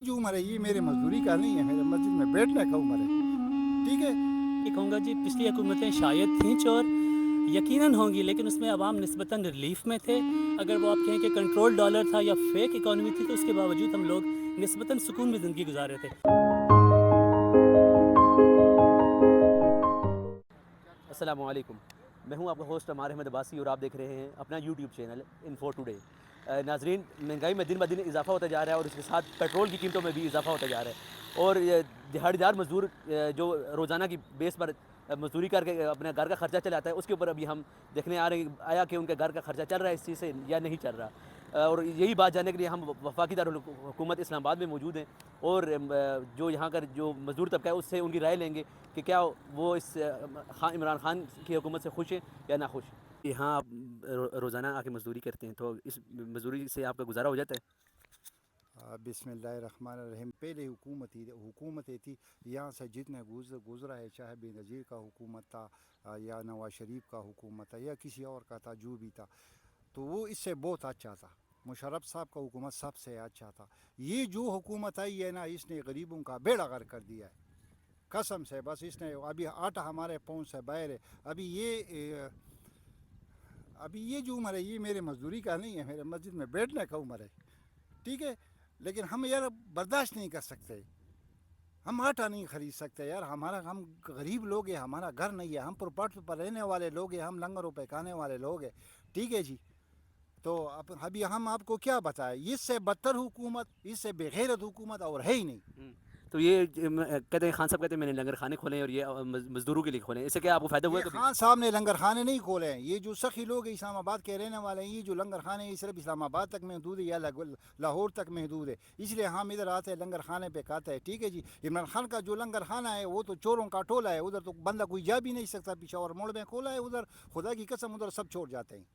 जो उम्र है ये मेरे मजदूरी का नहीं है, मेरे मस्जिद में बैठने का उम्र है। ठीक है। ये कहूँगा जी, पिछली हुकूमतें शायद थीं चोर, यकीनन होंगी, लेकिन उसमें अवाम निस्बतन रिलीफ में थे। अगर वो आप कहें कि कंट्रोल डॉलर था या फेक इकॉनमी थी, तो उसके बावजूद हम लोग निस्बतन सुकून में ज़िंदगी गुजार रहे थे। अस्सलाम वालेकुम। मैं हूं आपका होस्ट अमार अहमद अब्बासी और आप देख रहे हैं अपना यूट्यूब चैनल इन्फो टुडे। नाजरीन, महंगाई में दिन ब दिन इजाफा होता जा रहा है और उसके साथ पेट्रोल की कीमतों में भी इजाफा होता जा रहा है। और दिहाड़ीदार मजदूर जो रोज़ाना की बेस पर मजदूरी करके अपने घर का खर्चा चलाता है, उसके ऊपर अभी हम देखने आया कि उनके घर का खर्चा चल रहा है इस चीज़ से या नहीं चल रहा। और यही बात जानने के लिए हम वफाकी दारुल हुकूमत इस्लामाबाद में मौजूद हैं और जो यहाँ का जो मजदूर तबका है उससे उनकी राय लेंगे कि क्या वो इस इमरान खान की हुकूमत से खुश हैं या ना खुश। यहाँ आप रोज़ाना आके मजदूरी करते हैं, तो इस मजदूरी से आपका गुजारा हो जाता है? बिस्मिल्लाहिर्रहमानिर्रहीम। पहले हुकूमतें थी, यहाँ से जितने गुजरा है, चाहे बेनज़ीर का हुकूमत था या नवाज शरीफ का हुकूमत था या किसी और का था, जो भी था, तो वो इससे बहुत अच्छा था। मुशर्रफ साहब का हुकूमत सबसे अच्छा था। ये जो हुकूमत आई है ना, इसने गरीबों का बेड़ा गर्क कर दिया है, कसम से। बस इसने अभी आटा हमारे पहुँच से बाहर है। अभी ये जो उम्र है ये मेरे मजदूरी का नहीं है, मेरे मस्जिद में बैठने का उम्र है। ठीक है। लेकिन हम यार बर्दाश्त नहीं कर सकते, हम आटा नहीं खरीद सकते यार। हम गरीब लोग हैं, हमारा घर नहीं है, हम फुटपाथ पर रहने वाले लोग हैं, हम लंगरों पे खाने वाले लोग हैं। ठीक है जी। तो अब अभी हम आपको क्या बताएं, इससे बदतर हुकूमत, इससे बेगैरत हुकूमत और है ही नहीं। तो ये कहते हैं, खान साहब कहते हैं मैंने लंगर खाने खोले हैं और ये मजदूरों के लिए खोले हैं, इससे क्या आपको फ़ायदा हुआ ये है कभी? खान साहब ने लंगर खाने नहीं खोले हैं, ये जो सखी लोग हैं इस्लामाबाद के रहने वाले हैं, ये जो लंगर खाने हैं ये सिर्फ इस्लामाबाद तक महदूद है या लाहौर तक महदूद है। इसलिए हम इधर आते हैं, लंगर खाने पे खाते हैं। ठीक है जी। इमरान खान का जो लंगर खाना है वो तो चोरों का टोला है, उधर तो बंदा कोई जा भी नहीं सकता। पिशावर मोड़ में खोला है उधर, खुदा की कसम उधर सब छोड़ जाते हैं।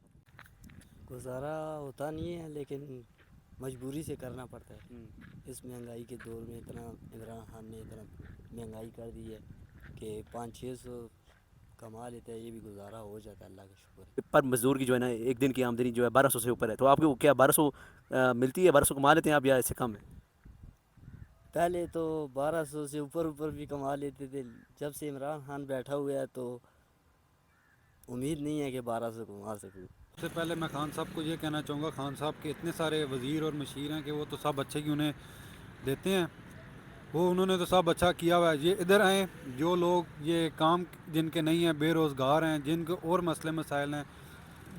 गुजारा होता नहीं है, लेकिन मजबूरी से करना पड़ता है। इस महंगाई के दौर में इतना इमरान खान ने इतना महंगाई कर दी है कि 500-600 कमा लेते हैं, ये भी गुजारा हो जाता है, अल्लाह का शुक्र है। पर मजदूर की जो है ना, एक दिन की आमदनी जो है 1200 से ऊपर है, तो आपको क्या 1200 मिलती है? 1200 कमा लेते हैं आप या इससे कम है? पहले तो 1200 से ऊपर ऊपर भी कमा लेते थे। जब से इमरान खान बैठा हुआ है तो उम्मीद नहीं है कि 1200 कमा सकूँ। सबसे पहले मैं खान साहब को ये कहना चाहूँगा, खान साहब के इतने सारे वज़ीर और मशीर हैं कि वो तो सब अच्छे की उन्हें देते हैं, वो उन्होंने तो सब अच्छा किया हुआ है। ये इधर आए, जो लोग ये काम जिनके नहीं हैं, बेरोज़गार हैं, जिनको और मसले मसाइल हैं,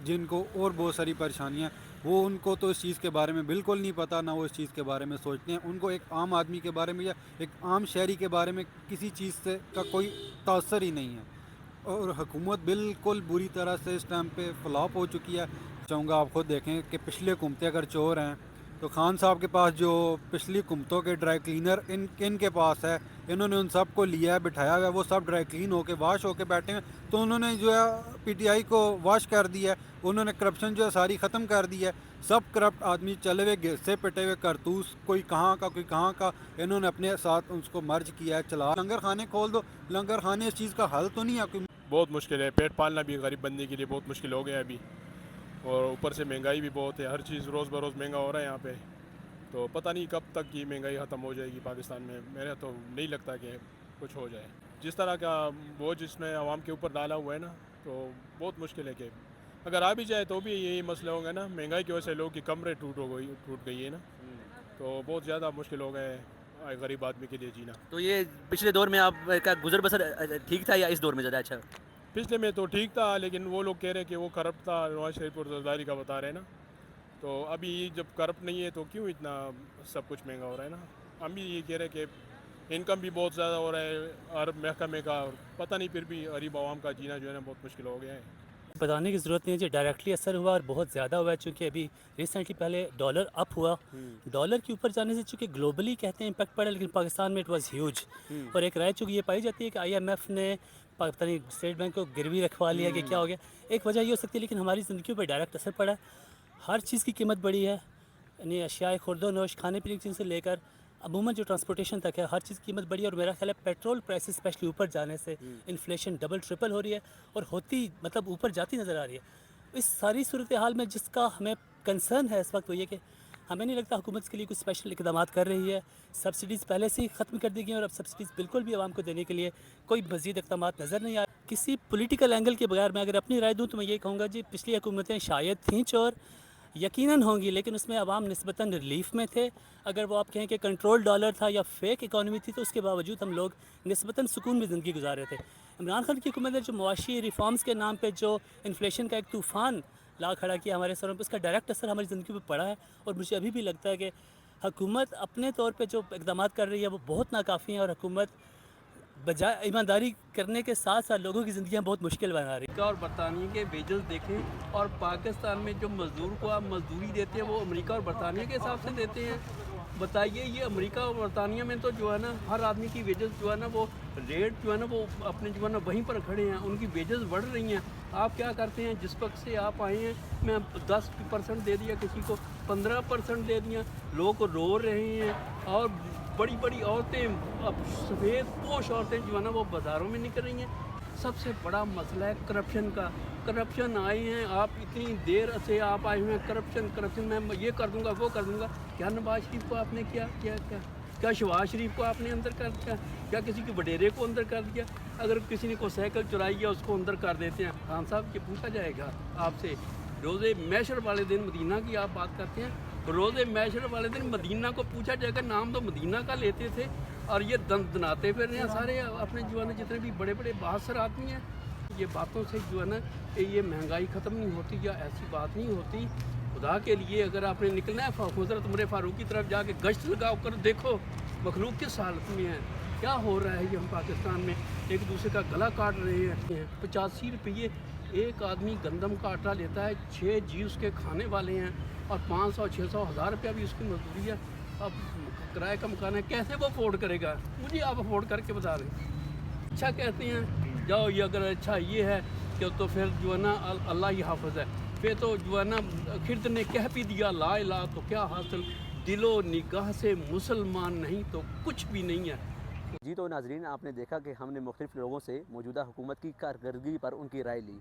जिनको और बहुत सारी परेशानियाँ, वो उनको तो इस चीज़ के बारे में बिल्कुल नहीं पता, ना वो इस चीज़ के बारे में सोचते हैं। उनको एक आम आदमी के बारे में या एक आम शहरी के बारे में किसी चीज़ से का कोई तासर ही नहीं है। और हुकूमत बिल्कुल बुरी तरह से इस टाइम पे फ्लॉप हो चुकी है। चाहूँगा आप खुद देखें कि पिछले हुकूमतें अगर चोर हैं तो खान साहब के पास जो पिछली हुकूमतों के ड्राई क्लीनर इनके पास है, इन्होंने उन सब को लिया है, बिठाया हुआ है, वो सब ड्राई क्लीन होके वाश होके बैठे हैं। तो उन्होंने जो है पीटीआई को वाश कर दिया है, उन्होंने करप्शन जो है सारी ख़त्म कर दी है। सब करप्ट आदमी चले हुए घिसे पिटे हुए कारतूस, कोई कहाँ का कोई कहाँ का, इन्होंने अपने साथ उसको मर्ज किया है। चला लंगर खाने खोल दो, लंगर खाने इस चीज़ का हल तो नहीं है कोई। बहुत मुश्किल है, पेट पालना भी गरीब बंदे के लिए बहुत मुश्किल हो गया है अभी। और ऊपर से महंगाई भी बहुत है, हर चीज़ रोज़ बरोज़ महंगा हो रहा है यहाँ पे। तो पता नहीं कब तक की महंगाई ख़त्म हो जाएगी पाकिस्तान में। मेरा तो नहीं लगता कि कुछ हो जाए। जिस तरह का बोझ इसने आवाम के ऊपर डाला हुआ है ना, तो बहुत मुश्किल है कि अगर आ भी जाए तो भी यही मसले होंगे ना। महंगाई की वजह से लोगों की कमरें टूट गई है ना, तो बहुत ज़्यादा मुश्किल हो गए है गरीब आदमी के लिए जीना। तो ये पिछले दौर में आपका गुजर बसर ठीक था या इस दौर में ज़्यादा अच्छा? पिछले में तो ठीक था, लेकिन वो लोग कह रहे हैं कि वो करप्ट था, नवाज शरीफ और जरदारी का बता रहे हैं ना। तो अभी जब करप्ट नहीं है तो क्यों इतना सब कुछ महंगा हो रहा है ना। हम भी ये कह रहे हैं कि इनकम भी बहुत ज़्यादा हो रहा है हर महकमे का, और पता नहीं फिर भी गरीब आवाम का जीना जो है ना बहुत मुश्किल हो गया है। बताने की ज़रूरत नहीं है जी, डायरेक्टली असर हुआ और बहुत ज़्यादा हुआ है। चूँकि अभी रिसेंटली पहले डॉलर अप हुआ, डॉलर के ऊपर जाने से चूँकि ग्लोबली कहते हैं इम्पैक्ट पड़ा, लेकिन पाकिस्तान में इट वाज ह्यूज। और एक राय चूँकि ये पाई जाती है कि आईएमएफ ने पता नहीं स्टेट बैंक को गिरवी रखवा लिया कि क्या हो गया। एक वजह ये हो सकती है, लेकिन हमारी ज़िंदगी पर डायरेक्ट असर पड़ा है। हर चीज़ की कीमत बढ़ी है, यानी अशियाए खुर्दो नोश, खाने पीने की चीज़ से लेकर अमूमन जो ट्रांसपोर्टेशन तक है, हर चीज़ की कीमत बढ़ी है। और मेरा ख्याल है पेट्रोल प्राइसेस स्पेशली ऊपर जाने से इन्फ्लेशन डबल ट्रिपल हो रही है और होती ऊपर जाती नज़र आ रही है। इस सारी सूरत हाल में जिसका हमें कंसर्न है इस वक्त वो ये कि हमें नहीं लगता हुकूमत इसके लिए कुछ स्पेशल इकदाम कर रही है। सब्सिडीज़ पहले से ही ख़त्म कर दी गई हैं और अब सब्सिडीज़ बिल्कुल भी आवाम को देने के लिए कोई मज़ीद इकदाम नज़र नहीं आ रहे। किसी पॉलिटिकल एंगल के बगैर मैं अगर अपनी राय दूँ तो मैं ये कहूँगा जी, पिछली हुकूमतें शायद थीं चोर, यकीनन होंगी, लेकिन उसमें अवाम निस्बतन रिलीफ में थे। अगर वो आप कहें कि कंट्रोल डॉलर था या फेक इकॉनमी थी, तो उसके बावजूद हम लोग निस्बतन सुकून में ज़िंदगी गुजार रहे थे। इमरान खान की हुकूमत ने जो मुआशी रिफॉर्म्स के नाम पे जो इन्फ्लेशन का एक तूफ़ान ला खड़ा किया हमारे सरों पर, उसका डायरेक्ट असर हमारी ज़िंदगी पर पड़ा है। और मुझे अभी भी लगता है कि हुकूमत अपने तौर पे जो इक़दामात कर रही है वो बहुत नाकाफ़ी हैं, और हुकूमत बजाय ईमानदारी करने के साथ साथ लोगों की ज़िंदगियाँ बहुत मुश्किल बना रही है। अमेरिका और बरतानिया के वेजेस देखें, और पाकिस्तान में जो मज़दूर को आप मजदूरी देते हैं वो अमेरिका और बरतानिया के हिसाब से देते हैं। बताइए, ये अमेरिका और बरतानिया में तो जो है ना हर आदमी की वेजेस जो है ना वो रेट जो है ना वो अपने जो है ना वहीं पर खड़े हैं, उनकी वेजेस बढ़ रही हैं। आप क्या करते हैं, जिस वक्त से आप आए हैं मैं 10% दे दिया, किसी को 15% दे दिया, लोग रो रहे हैं। और बड़ी बड़ी औरतें, अब सफ़ेद पोश औरतें जो है ना वो बाज़ारों में निकल रही हैं। सबसे बड़ा मसला है करप्शन का। करप्शन आए हैं, आप इतनी देर से आप आए हुए हैं, करप्शन मैं ये कर दूंगा वो कर दूंगा। क्या नवाज शरीफ को आपने क्या शहबाज शरीफ को आपने अंदर कर दिया? क्या किसी के वडेरे को अंदर कर दिया? अगर किसी ने कोई साइकिल चुराई है उसको अंदर कर देते हैं। खान साहब ये पूछा जाएगा आपसे, रोज़े मैशर वाले दिन मदीना की आप बात करते हैं, रोज़े मैशर वाले दिन मदीना को पूछा जाएगा, नाम तो मदीना का लेते थे और ये दनाते फिर रहे हैं सारे अपने जो है ना जितने भी बड़े बड़े बहादुर आदमी हैं। ये बातों से जो है ना ये महंगाई ख़त्म नहीं होती या ऐसी बात नहीं होती। खुदा के लिए अगर आपने निकलना है हज़रत उमर फारूक की तरफ जाके गश्त लगाओ कर देखो मखलूक किस हालत में है, क्या हो रहा है। ये हम पाकिस्तान में एक दूसरे का गला काट रहे हैं। 85 रुपये एक आदमी गंदम का आटा लेता है, 6 जी उसके खाने वाले हैं और 500, 600, 1000 रुपया भी उसकी मजदूरी है। अब किराए का मकान है, कैसे वो अफोर्ड करेगा? मुझे आप अफोर्ड करके बता दें। अच्छा कहते हैं जाओ, ये अगर अच्छा ये है कि तो फिर जो है ना अल्लाह ही हाफ़िज़ है, फिर तो जो है ना खिरद ने कह भी दिया ला इलाहा तो क्या हासिल, दिलो निगाह से मुसलमान नहीं तो कुछ भी नहीं है। जी तो नाजरीन, आपने देखा कि हमने मुख्तलिफ़ लोगों से मौजूदा हुकूमत की कारकर्दगी पर उनकी राय ली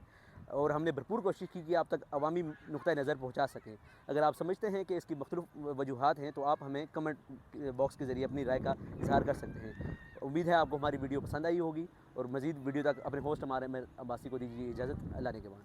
और हमने भरपूर कोशिश की कि आप तक अवामी नुक्ता नज़र पहुँचा सकें। अगर आप समझते हैं कि इसकी मुख्तलिफ़ वजूहात हैं तो आप हमें कमेंट बॉक्स के ज़रिए अपनी राय का इजहार कर सकते हैं। उम्मीद है आपको हमारी वीडियो पसंद आई होगी और मज़ीद वीडियो तक अपने होस्ट हमारे अब्बासी को दीजिए इजाज़त। अल्लाह ने के बाद।